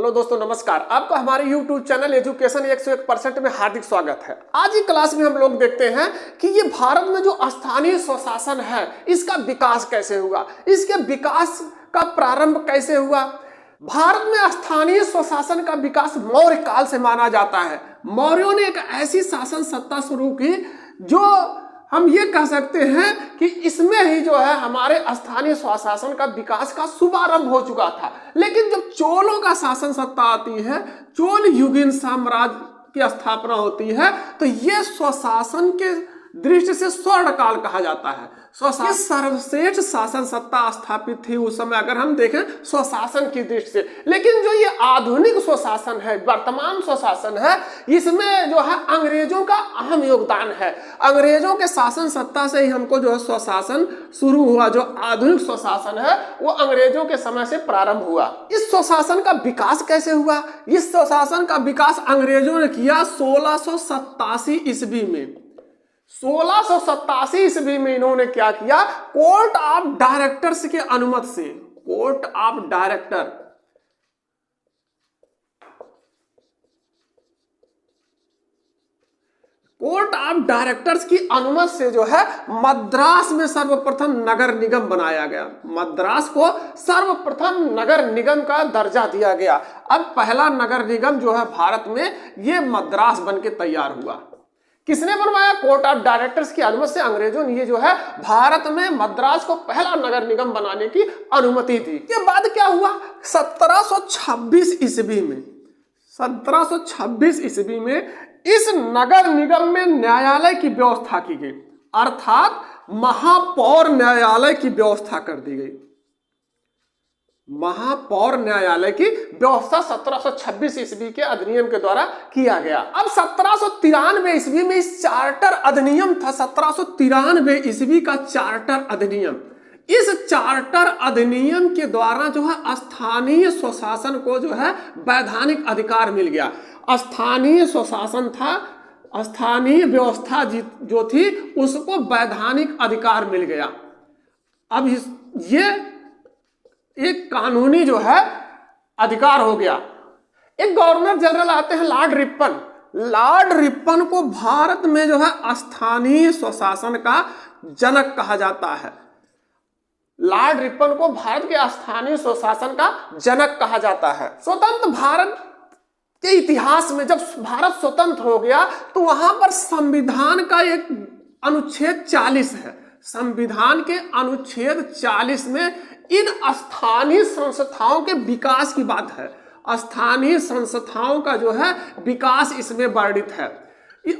Hello दोस्तों, नमस्कार। आपका हमारे YouTube चैनल एजुकेशन 101% में हार्दिक स्वागत है। आज की क्लास में हम लोग देखते हैं कि ये भारत में जो स्थानीय स्वशासन है इसका विकास कैसे हुआ, इसके विकास का प्रारंभ कैसे हुआ। भारत में स्थानीय स्वशासन का विकास मौर्य काल से माना जाता है। मौर्यों ने एक ऐसी शासन सत्ता शुरू की जो हम ये कह सकते हैं कि इसमें ही जो है हमारे स्थानीय स्वशासन का विकास का शुभारंभ हो चुका था। लेकिन जब चोलों का शासन सत्ता आती है, चोल युगीन साम्राज्य की स्थापना होती है, तो ये स्वशासन के दृष्टि से स्वर्ण काल कहा जाता है। स्वशासन सर्वश्रेष्ठ शासन सत्ता स्थापित थी उस समय, अगर हम देखें स्वशासन की दृष्टि से। लेकिन जो ये आधुनिक स्वशासन है, वर्तमान स्वशासन है, इसमें जो है अंग्रेजों का अहम योगदान है। अंग्रेजों के शासन सत्ता से ही हमको जो है स्वशासन शुरू हुआ। जो आधुनिक स्वशासन है वो अंग्रेजों के समय से प्रारंभ हुआ। इस स्वशासन का विकास कैसे हुआ? इस स्वशासन का विकास अंग्रेजों ने किया 1687 ईस्वी में। 1687 ईस्वी में इन्होंने क्या किया? कोर्ट ऑफ डायरेक्टर्स के अनुमति से, कोर्ट ऑफ डायरेक्टर्स की अनुमति से जो है मद्रास में सर्वप्रथम नगर निगम बनाया गया। मद्रास को सर्वप्रथम नगर निगम का दर्जा दिया गया। अब पहला नगर निगम जो है भारत में, ये मद्रास बन के तैयार हुआ। किसने बनवाया? कोर्ट ऑफ डायरेक्टर्स की अनुमति से अंग्रेजों ने ये जो है भारत में मद्रास को पहला नगर निगम बनाने की अनुमति दी। के बाद क्या हुआ? 1726 ईस्वी में इस नगर निगम में न्यायालय की व्यवस्था की गई, अर्थात महापौर न्यायालय की व्यवस्था कर दी गई। महापौर न्यायालय की व्यवस्था 1726 ईस्वी के अधिनियम के द्वारा किया गया। अब 1793 ईस्वी में इस चार्टर अधिनियम था। 1793 ईस्वी का चार्टर अधिनियम, इस चार्टर अधिनियम के द्वारा जो है स्थानीय स्वशासन को जो है वैधानिक अधिकार मिल गया। स्थानीय स्वशासन था, स्थानीय व्यवस्था जो थी उसको वैधानिक अधिकार मिल गया। अब ये एक कानूनी जो है अधिकार हो गया। एक गवर्नर जनरल आते हैं लॉर्ड रिपन। लॉर्ड रिपन को भारत में जो है स्थानीय स्वशासन का जनक कहा जाता है। लॉर्ड रिपन को भारत के स्थानीय स्वशासन का जनक कहा जाता है। स्वतंत्र भारत के इतिहास में जब भारत स्वतंत्र हो गया तो वहां पर संविधान का एक अनुच्छेद 40 है। संविधान के अनुच्छेद 40 में इन स्थानीय संस्थाओं के विकास की बात है। स्थानीय संस्थाओं का जो है विकास इसमें वर्णित है।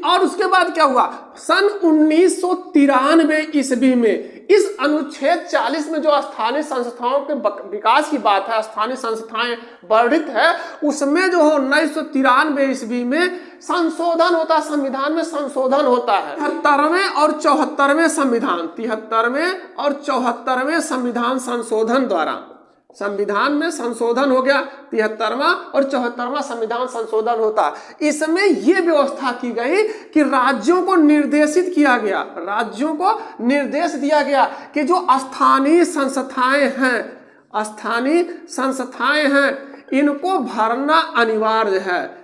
और उसके बाद क्या हुआ? सन 1993 ईस्वी में इस अनुच्छेद 40 में जो स्थानीय संस्थाओं के विकास की बात है, स्थानीय संस्थाएं वर्णित है, उसमें जो 1993 ईस्वी में संशोधन होता है। संविधान में संशोधन होता है। 73वें और 74वें संविधान, 73वें और 74वें संविधान संशोधन द्वारा संविधान में संशोधन हो गया। 73वां और 74वां संविधान संशोधन होता। इसमें यह व्यवस्था की गई कि राज्यों को निर्देशित किया गया, राज्यों को निर्देश दिया गया कि जो स्थानीय संस्थाएं हैं इनको भरना अनिवार्य है।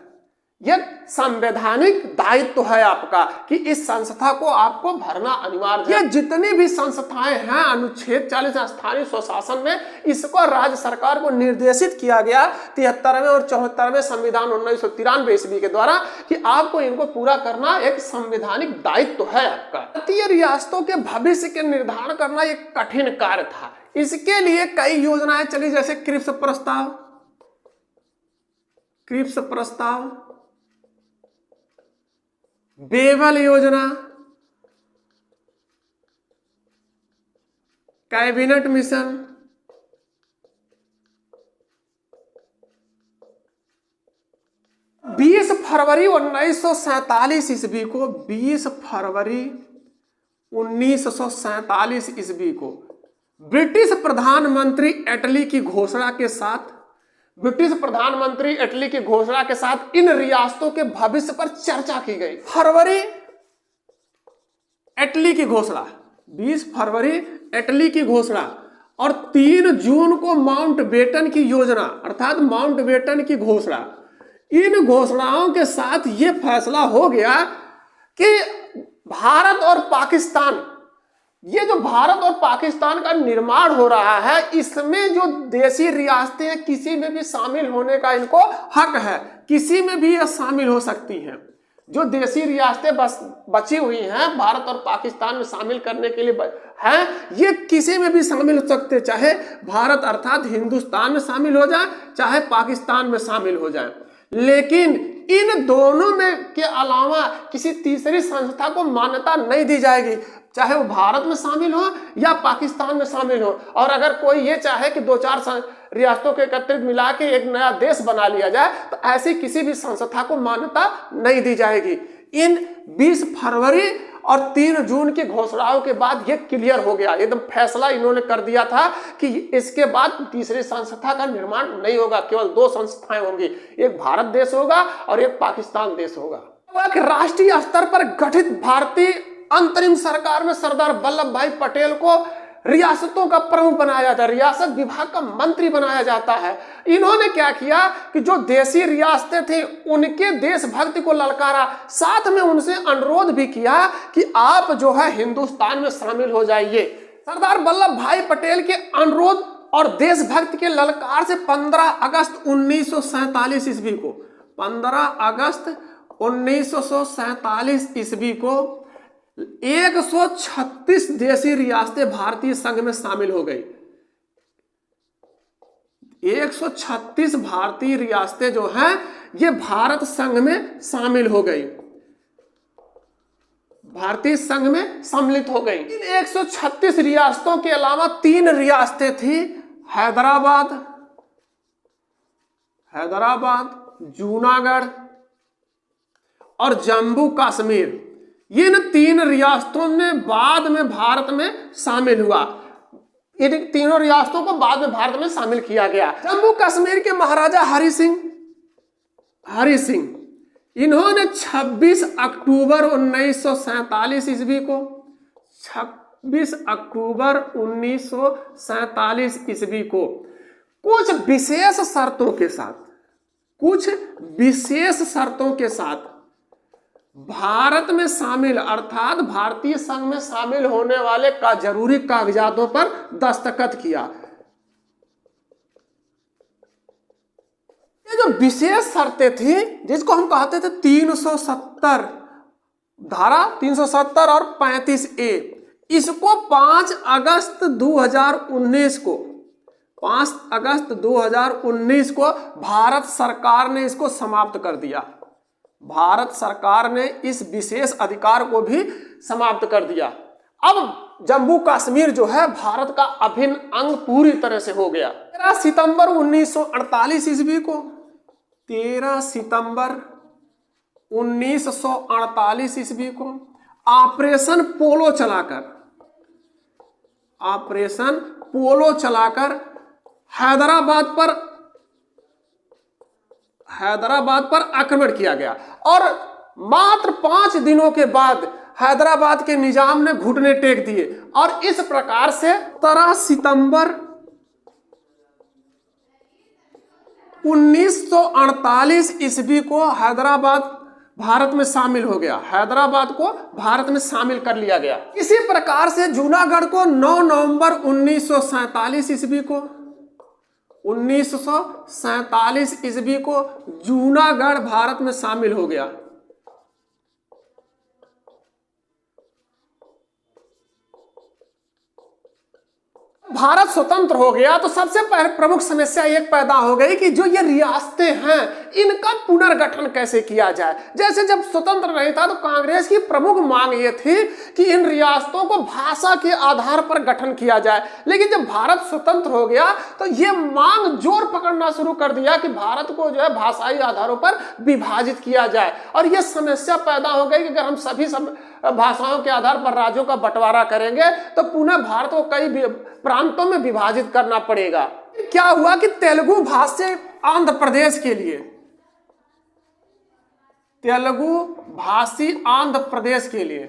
यह संवैधानिक दायित्व है आपका कि इस संस्था को आपको भरना अनिवार्य है। ये जितनी भी संस्थाएं हैं अनुच्छेद 40 स्थानीय स्वशासन में, इसको राज्य सरकार को निर्देशित किया गया 73वें और 74वें संविधान 1993 ईस्वी के द्वारा कि आपको इनको पूरा करना एक संवैधानिक दायित्व है आपका। भारतीय रियासतों के भविष्य के निर्धारण करना एक कठिन कार्य था। इसके लिए कई योजनाएं चली, जैसे क्रिप्स प्रस्ताव, बेवल योजना, कैबिनेट मिशन, बीस फरवरी 1947 ईस्वी को 20 फरवरी 1947 ईस्वी को ब्रिटिश प्रधानमंत्री एटली की घोषणा के साथ इन रियासतों के भविष्य पर चर्चा की गई। फरवरी एटली की घोषणा, 20 फरवरी एटली की घोषणा और 3 जून को माउंटबेटन की योजना अर्थात माउंटबेटन की घोषणा। इन घोषणाओं के साथ यह फैसला हो गया कि भारत और पाकिस्तान, ये जो भारत और पाकिस्तान का निर्माण हो रहा है, इसमें जो देशी रियासतें हैं किसी में भी शामिल होने का इनको हक है, किसी में भी ये शामिल हो सकती हैं। जो देशी रियासतें बची हुई हैं भारत और पाकिस्तान में शामिल करने के लिए हैं, ये किसी में भी शामिल हो सकते, चाहे भारत अर्थात हिंदुस्तान में शामिल हो जाए, चाहे पाकिस्तान में शामिल हो जाए। लेकिन इन दोनों में के अलावा किसी तीसरी संस्था को मान्यता नहीं दी जाएगी, चाहे वो भारत में शामिल हो या पाकिस्तान में शामिल हो। और अगर कोई ये चाहे कि 2-4 रियासतों के एकत्रित मिला के एक नया देश बना लिया जाए, तो ऐसी किसी भी संस्था को मान्यता नहीं दी जाएगी। इन 20 फरवरी और 3 जून की घोषणाओं के बाद ये क्लियर हो गया, एकदम फैसला इन्होंने कर दिया था कि इसके बाद तीसरी संस्था का निर्माण नहीं होगा, केवल 2 संस्थाएं होंगी, एक भारत देश होगा और एक पाकिस्तान देश होगा। राष्ट्रीय स्तर पर गठित भारतीय अंतरिम सरकार में सरदार वल्लभ भाई पटेल को रियासतों का प्रमुख बनाया जाता है, रियासत विभाग का मंत्री बनाया जाता है। इन्होंने क्या किया कि जो देशी रियासतें थी उनके देशभक्ति को ललकारा, साथ में उनसे अनुरोध भी किया कि आप जो है हिंदुस्तान में शामिल हो जाइए। सरदार वल्लभ भाई पटेल के अनुरोध और देशभक्ति के ललकार से 15 अगस्त 1947 ईस्वी को 15 अगस्त 1947 ईस्वी को 136 देशी रियासतें भारतीय संघ में शामिल हो गई। 136 भारतीय रियासतें जो हैं ये भारत संघ में शामिल हो गई, भारतीय संघ में सम्मिलित हो गई। इन 136 रियासतों के अलावा 3 रियासतें थी, हैदराबाद, जूनागढ़ और जम्मू कश्मीर। इन 3 रियासतों ने बाद में भारत में शामिल हुआ, इन तीनों रियासतों को बाद में भारत में शामिल किया गया। जम्मू कश्मीर के महाराजा हरि सिंह इन्होंने 26 अक्टूबर 1947 ईस्वी को 26 अक्टूबर 1947 ईस्वी को कुछ विशेष शर्तों के साथ भारत में शामिल अर्थात भारतीय संघ में शामिल होने वाले का जरूरी कागजातों पर दस्तखत किया। ये जो विशेष शर्तें थी जिसको हम कहते थे 370 धारा 370 और 35A, इसको 5 अगस्त 2019 को भारत सरकार ने इसको समाप्त कर दिया। भारत सरकार ने इस विशेष अधिकार को भी समाप्त कर दिया। अब जम्मू कश्मीर जो है भारत का अभिन्न अंग पूरी तरह से हो गया। 13 सितंबर 1948 ईस्वी को 13 सितंबर 1948 ईस्वी को ऑपरेशन पोलो चलाकर हैदराबाद पर आक्रमण किया गया और मात्र 5 दिनों के बाद हैदराबाद के निजाम ने घुटने टेक दिए और इस प्रकार से 13 सितंबर 1948 ईस्वी को हैदराबाद भारत में शामिल हो गया, हैदराबाद को भारत में शामिल कर लिया गया। इसी प्रकार से जूनागढ़ को 9 नवंबर 1947 ईस्वी को 1947 ईस्वी को जूनागढ़ भारत में शामिल हो गया। भारत स्वतंत्र हो गया तो सबसे प्रमुख समस्या एक पैदा हो गई कि जो ये रियासतें हैं इनका पुनर्गठन कैसे किया जाए। जैसे जब स्वतंत्र नहीं था तो कांग्रेस की प्रमुख मांग ये थी कि इन रियासतों को भाषा के आधार पर गठन किया जाए, लेकिन जब भारत स्वतंत्र हो गया तो ये मांग जोर पकड़ना शुरू कर दिया कि भारत को जो है भाषाई आधारों पर विभाजित किया जाए। और ये समस्या पैदा हो गई कि अगर हम सभी भाषाओं के आधार पर राज्यों का बंटवारा करेंगे तो पुनः भारत को कई प्रांतों में विभाजित करना पड़ेगा। क्या हुआ कि तेलुगु भाषी आंध्र प्रदेश के लिए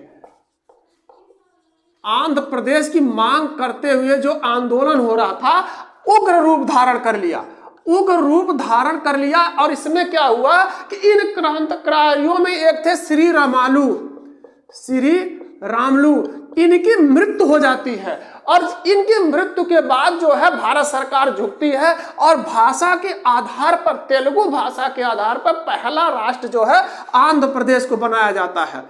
आंध्र प्रदेश की मांग करते हुए जो आंदोलन हो रहा था उग्र रूप धारण कर लिया, उग्र रूप धारण कर लिया। और इसमें क्या हुआ कि इन क्रांतिकारियों में एक थे श्री रामलू, इनकी मृत्यु हो जाती है। और इनकी मृत्यु के बाद जो है भारत सरकार झुकती है और भाषा के आधार पर, तेलुगु भाषा के आधार पर पहला राष्ट्र जो है आंध्र प्रदेश को बनाया जाता है।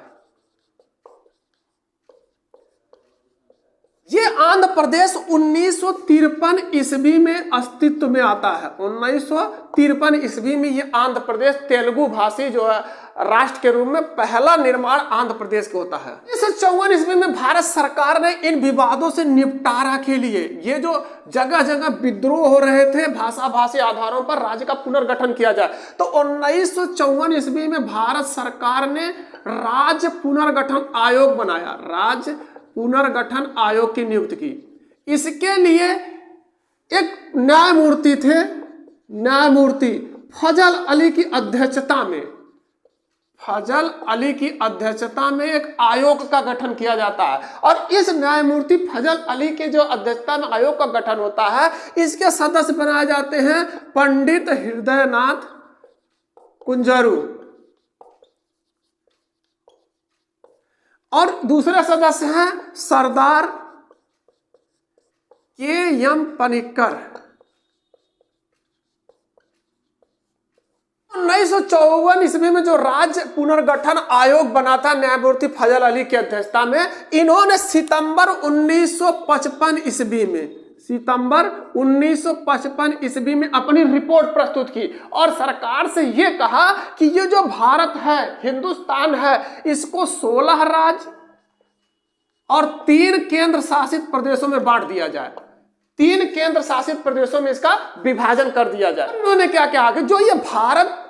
ये आंध्र प्रदेश 1953 ईस्वी में अस्तित्व में आता है। 1953 ईस्वी में ये आंध्र प्रदेश तेलुगु भाषी जो है राष्ट्र के रूप में पहला निर्माण आंध्र प्रदेश का होता है। 1954 ईस्वी में भारत सरकार ने इन विवादों से निपटारा के लिए, ये जो जगह जगह विद्रोह हो रहे थे भाषा भाषी आधारों पर, राज्य का पुनर्गठन किया जाए। तो 1954 ईस्वी में भारत सरकार ने राज्य पुनर्गठन आयोग बनाया, राज्य पुनर्गठन आयोग की नियुक्ति की। इसके लिए एक न्यायमूर्ति थे, न्यायमूर्ति फजल अली की अध्यक्षता में, फजल अली की अध्यक्षता में एक आयोग का गठन किया जाता है। और इस न्यायमूर्ति फजल अली के जो अध्यक्षता में आयोग का गठन होता है, इसके सदस्य बनाए जाते हैं पंडित हृदयनाथ कुंजरू, और दूसरे सदस्य हैं सरदार के.एम. पनिक्कर। 1954 ईस्वी में जो राज्य पुनर्गठन आयोग बना था न्यायमूर्ति फजल अली की अध्यक्षता में, इन्होंने सितंबर 1955 ईस्वी में, सितंबर 1955 ईस्वी में अपनी रिपोर्ट प्रस्तुत की और सरकार से यह कहा कि ये जो भारत है, हिंदुस्तान है, इसको 16 राज्य और 3 केंद्र शासित प्रदेशों में बांट दिया जाए, 3 केंद्र शासित प्रदेशों में इसका विभाजन कर दिया जाए। उन्होंने क्या कहा कि जो ये भारत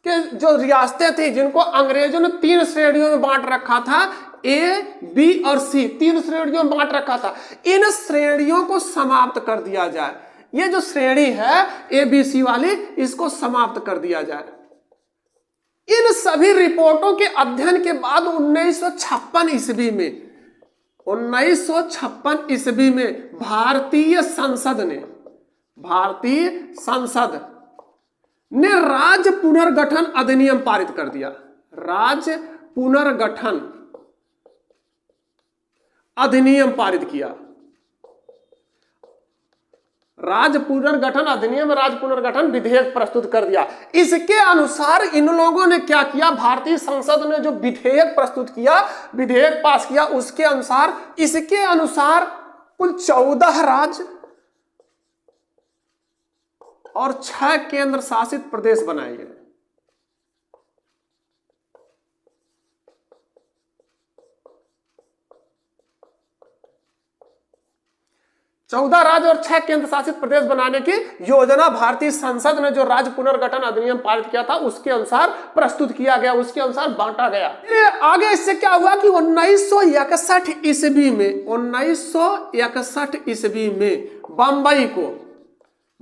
के जो रियासतें थी जिनको अंग्रेजों ने 3 श्रेणियों में बांट रखा था, ए, बी और सी, 3 श्रेणियों में बांट रखा था, इन श्रेणियों को समाप्त कर दिया जाए। ये जो श्रेणी है ए बी सी वाली, इसको समाप्त कर दिया जाए। इन सभी रिपोर्टों के अध्ययन के बाद 1956 ईस्वी में, 1956 ईस्वी में भारतीय संसद ने राज्य पुनर्गठन अधिनियम पारित कर दिया। राज्य पुनर्गठन अधिनियम पारित किया। राज्य पुनर्गठन अधिनियम, राज्य पुनर्गठन विधेयक प्रस्तुत कर दिया। इसके अनुसार इन लोगों ने क्या किया, भारतीय संसद ने जो विधेयक प्रस्तुत किया, विधेयक पास किया, उसके अनुसार, इसके अनुसार कुल 14 राज्य और 6 केंद्र शासित प्रदेश बनाए गए। 14 राज्य और 6 केंद्र शासित प्रदेश बनाने की योजना भारतीय संसद ने जो राज्य पुनर्गठन अधिनियम पारित किया था उसके अनुसार प्रस्तुत किया गया, उसके अनुसार बांटा गया। आगे इससे क्या हुआ कि 1961 ईस्वी में, 1961 ईस्वी में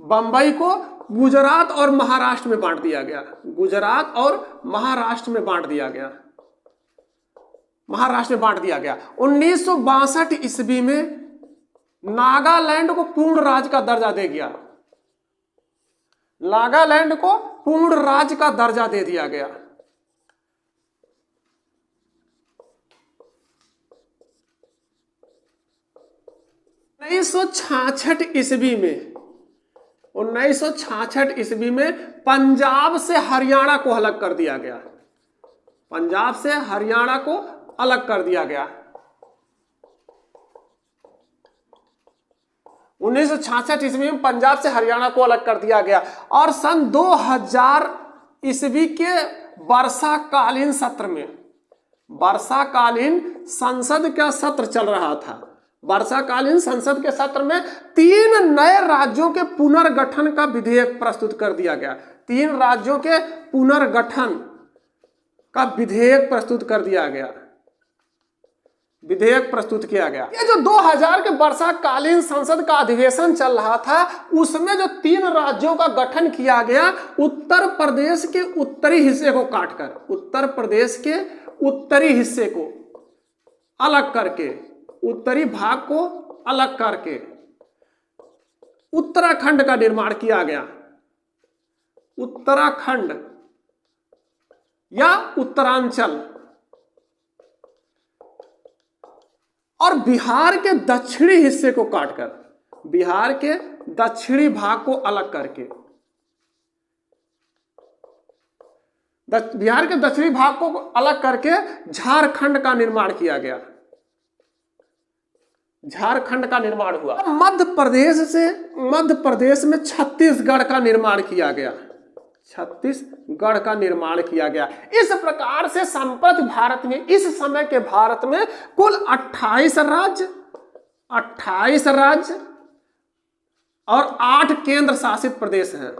बंबई को गुजरात और महाराष्ट्र में बांट दिया गया। गुजरात और महाराष्ट्र में बांट दिया गया। 1962 ईस्वी में नागालैंड को पूर्ण राज्य का दर्जा दे दिया। नागालैंड को पूर्ण राज्य का दर्जा दे दिया गया। 1966 ईस्वी में पंजाब से हरियाणा को अलग कर दिया गया। पंजाब से हरियाणा को अलग कर दिया गया। 1966 ईस्वी में पंजाब से हरियाणा को अलग कर दिया गया। और सन 2000 ईस्वी के वर्षाकालीन सत्र में, वर्षाकालीन संसद का सत्र चल रहा था, वर्षाकालीन संसद के सत्र में 3 नए राज्यों के पुनर्गठन का विधेयक प्रस्तुत कर दिया गया। 3 राज्यों के पुनर्गठन का विधेयक प्रस्तुत कर दिया गया, विधेयक प्रस्तुत किया गया। ये जो 2000 के वर्षाकालीन संसद का अधिवेशन चल रहा था उसमें जो 3 राज्यों का गठन किया गया, उत्तर प्रदेश के उत्तरी हिस्से को काटकर, उत्तर प्रदेश के उत्तरी हिस्से को अलग करके उत्तरी भाग को अलग करके उत्तराखंड का निर्माण किया गया। उत्तराखंड या उत्तरांचल और बिहार के दक्षिणी हिस्से को काटकर, बिहार के दक्षिणी भाग को अलग करके, बिहार के दक्षिणी भाग को अलग करके झारखंड का निर्माण किया गया। झारखंड का निर्माण हुआ। मध्य प्रदेश में छत्तीसगढ़ का निर्माण किया गया। छत्तीसगढ़ का निर्माण किया गया। इस प्रकार से संप्रति भारत में, इस समय के भारत में कुल 28 राज्य और 8 केंद्र शासित प्रदेश हैं।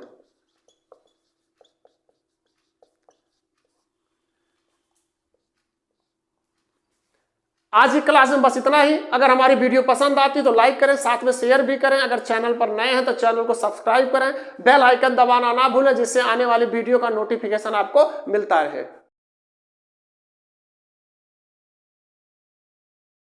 आज की क्लास में बस इतना ही। अगर हमारी वीडियो पसंद आती तो लाइक करें, साथ में शेयर भी करें। अगर चैनल पर नए हैं तो चैनल को सब्सक्राइब करें, बेल आइकन दबाना ना भूलें, जिससे आने वाली वीडियो का नोटिफिकेशन आपको मिलता रहे।